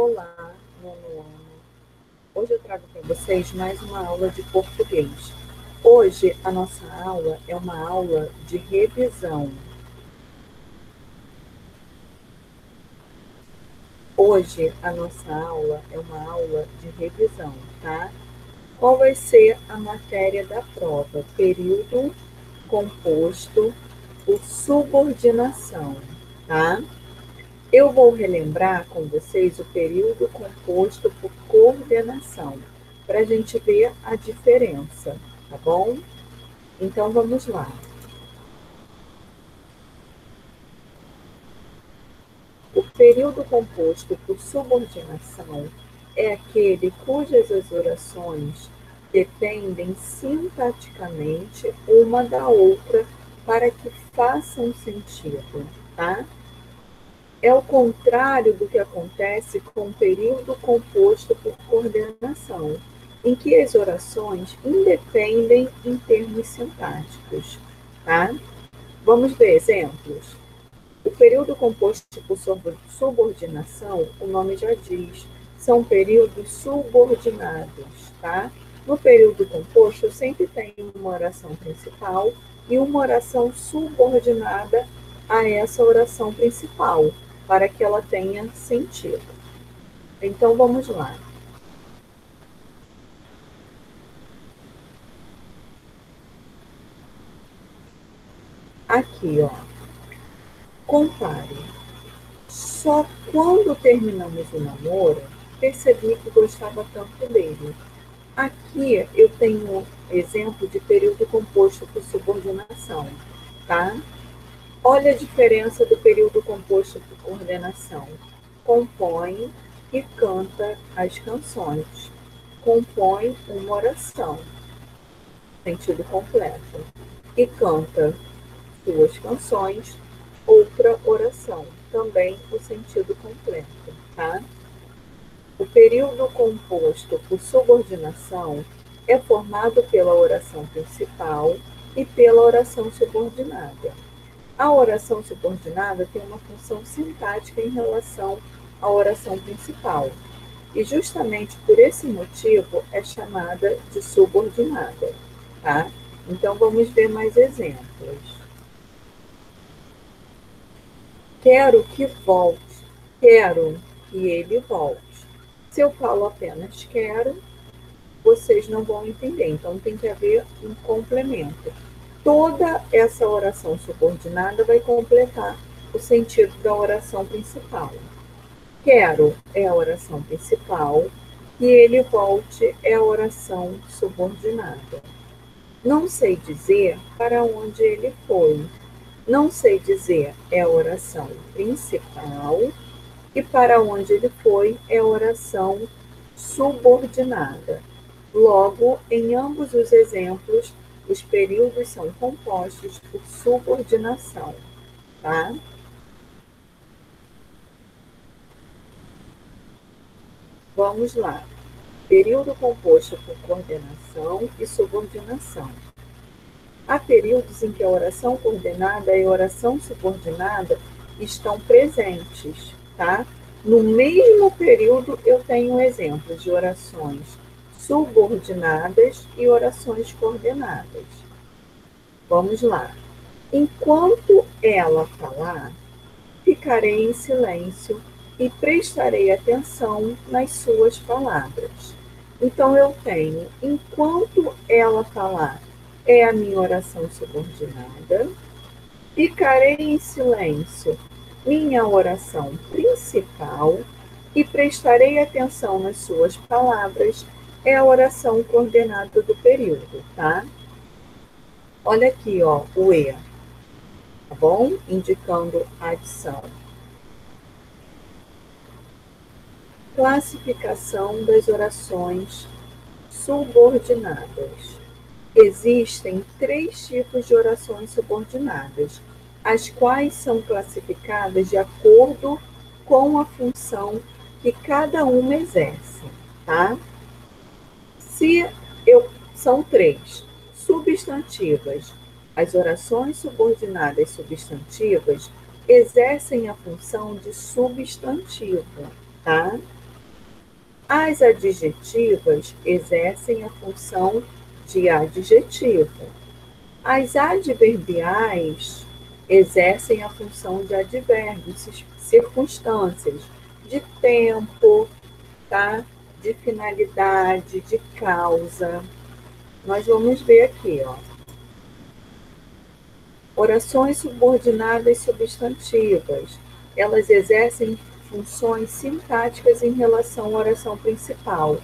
Olá, nono ano. Hoje eu trago para vocês mais uma aula de português. Hoje a nossa aula é uma aula de revisão. Hoje a nossa aula é uma aula de revisão, tá? Qual vai ser a matéria da prova? Período composto por subordinação, tá? Eu vou relembrar com vocês o período composto por coordenação, para a gente ver a diferença, tá bom? Então, vamos lá. O período composto por subordinação é aquele cujas as orações dependem sintaticamente uma da outra para que façam sentido, tá? É o contrário do que acontece com o período composto por coordenação, em que as orações independem em termos sintáticos, tá? Vamos ver exemplos? O período composto por subordinação, o nome já diz, são períodos subordinados, tá? No período composto, eu sempre tenho uma oração principal e uma oração subordinada a essa oração principal, para que ela tenha sentido. Então, vamos lá. Aqui, ó. Compare. Só quando terminamos o namoro, percebi que gostava tanto dele. Aqui eu tenho exemplo de período composto por subordinação, tá? Olha a diferença do período composto por coordenação. Compõe e canta as canções. Compõe uma oração, sentido completo. E canta suas canções, outra oração, também o sentido completo, tá? O período composto por subordinação é formado pela oração principal e pela oração subordinada. A oração subordinada tem uma função sintática em relação à oração principal, e justamente por esse motivo é chamada de subordinada, tá? Então vamos ver mais exemplos. Quero que volte, quero que ele volte. Se eu falo apenas quero, vocês não vão entender, então tem que haver um complemento. Toda essa oração subordinada vai completar o sentido da oração principal. Quero é a oração principal e ele volte é a oração subordinada. Não sei dizer para onde ele foi. Não sei dizer é a oração principal e para onde ele foi é a oração subordinada. Logo, em ambos os exemplos, os períodos são compostos por subordinação, tá? Vamos lá. Período composto por coordenação e subordinação. Há períodos em que a oração coordenada e a oração subordinada estão presentes, tá? No mesmo período, eu tenho exemplos de orações subordinadas e orações coordenadas. Vamos lá. Enquanto ela falar, ficarei em silêncio e prestarei atenção nas suas palavras. Então, eu tenho, enquanto ela falar, é a minha oração subordinada. Ficarei em silêncio, minha oração principal, e prestarei atenção nas suas palavras, é a oração coordenada do período, tá? Olha aqui, ó, o E, tá bom? Indicando a adição. Classificação das orações subordinadas. Existem 3 tipos de orações subordinadas, as quais são classificadas de acordo com a função que cada uma exerce, tá? São 3. Substantivas. As orações subordinadas substantivas exercem a função de substantivo, tá? As adjetivas exercem a função de adjetivo. As adverbiais exercem a função de advérbios, circunstâncias, de tempo, tá? De finalidade, de causa. Nós vamos ver aqui, ó. Orações subordinadas substantivas. Elas exercem funções sintáticas em relação à oração principal,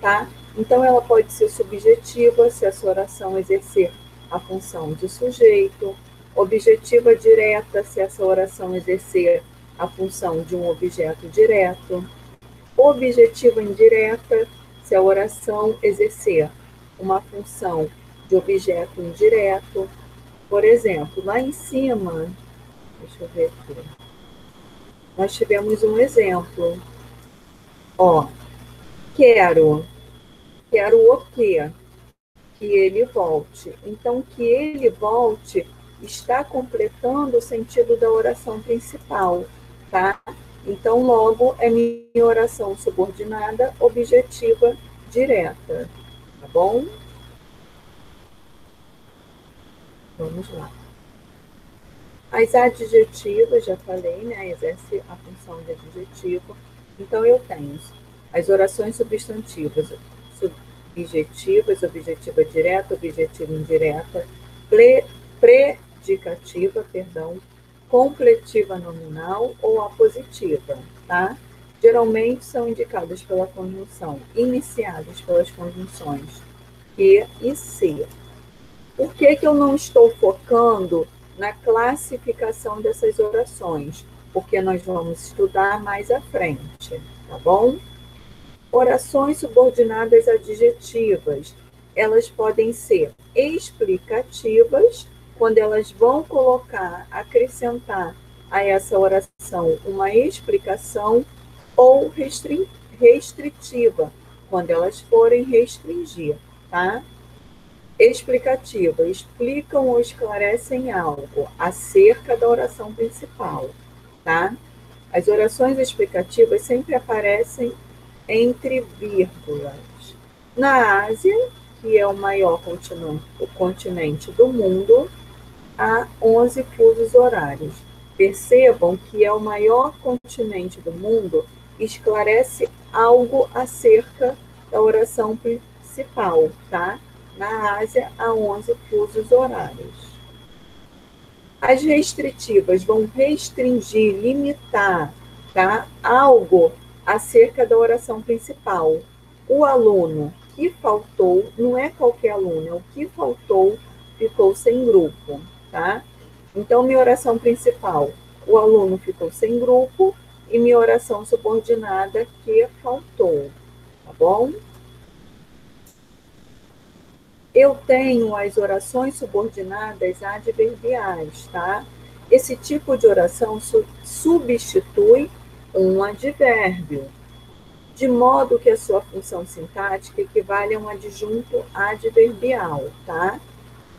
tá? Então, ela pode ser subjetiva, se essa oração exercer a função de sujeito, objetiva direta, se essa oração exercer a função de um objeto direto, objetiva indireta, se a oração exercer uma função de objeto indireto. Por exemplo, lá em cima, deixa eu ver aqui, nós tivemos um exemplo. Ó, quero o quê? Que ele volte. Então, que ele volte está completando o sentido da oração principal, tá? Então, logo, é minha oração subordinada, objetiva, direta, tá bom? Vamos lá. As adjetivas, já falei, né? Exerce a função de adjetivo. Então, eu tenho as orações substantivas, subjetivas, objetiva direta, objetiva indireta, predicativa, perdão, completiva nominal ou apositiva, tá? Geralmente são indicadas pela conjunção, iniciadas pelas conjunções que e se. Por que eu não estou focando na classificação dessas orações? Porque nós vamos estudar mais à frente, tá bom? Orações subordinadas adjetivas. Elas podem ser explicativas, quando elas vão colocar, acrescentar a essa oração uma explicação, ou restritiva, quando elas forem restringir, tá? Explicativa, explicam ou esclarecem algo acerca da oração principal, tá? As orações explicativas sempre aparecem entre vírgulas. Na Ásia, que é o maior continente do mundo, há 11 fusos horários. Percebam que é o maior continente do mundo, esclarece algo acerca da oração principal, tá? Na Ásia, há 11 fusos horários. As restritivas vão restringir, limitar, tá? Algo acerca da oração principal. O aluno que faltou, não é qualquer aluno, é o que faltou, ficou sem grupo, tá? Então, minha oração principal, o aluno ficou sem grupo, e minha oração subordinada, que faltou, tá bom? Eu tenho as orações subordinadas adverbiais, tá? Esse tipo de oração substitui um advérbio, de modo que a sua função sintática equivale a um adjunto adverbial, tá?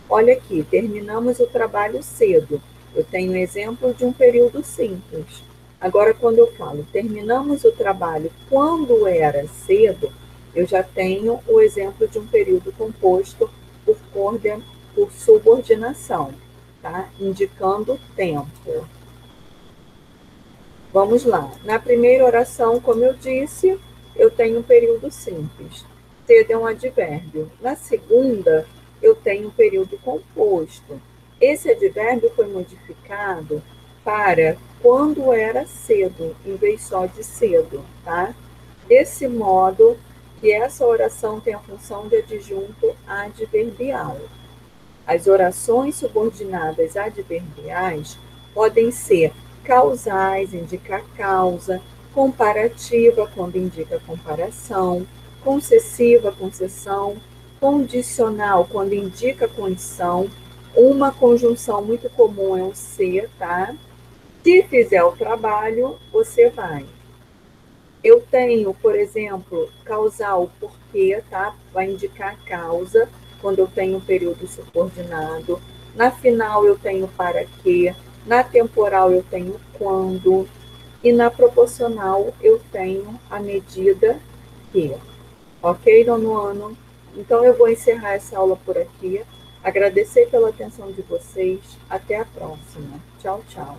Olha aqui, terminamos o trabalho cedo. Eu tenho exemplo de um período simples. Agora, quando eu falo terminamos o trabalho quando era cedo, eu já tenho o exemplo de um período composto por subordinação, tá? Indicando tempo. Vamos lá. Na primeira oração, como eu disse, eu tenho um período simples. Cedo é um advérbio. Na segunda, eu tenho um período composto. Esse advérbio foi modificado para quando era cedo, em vez só de cedo, tá? Desse modo, que essa oração tem a função de adjunto adverbial. As orações subordinadas adverbiais podem ser causais, indicar causa, comparativa, quando indica comparação, concessiva, concessão, condicional, quando indica condição. Uma conjunção muito comum é o se, tá? Se fizer o trabalho, você vai. Eu tenho, por exemplo, causal porque, tá? Vai indicar causa, quando eu tenho um período subordinado. Na final, eu tenho para que. Na temporal, eu tenho quando. E na proporcional, eu tenho a medida aqui. Ok, nono ano? Então eu vou encerrar essa aula por aqui. Agradecer pela atenção de vocês. Até a próxima. Tchau, tchau.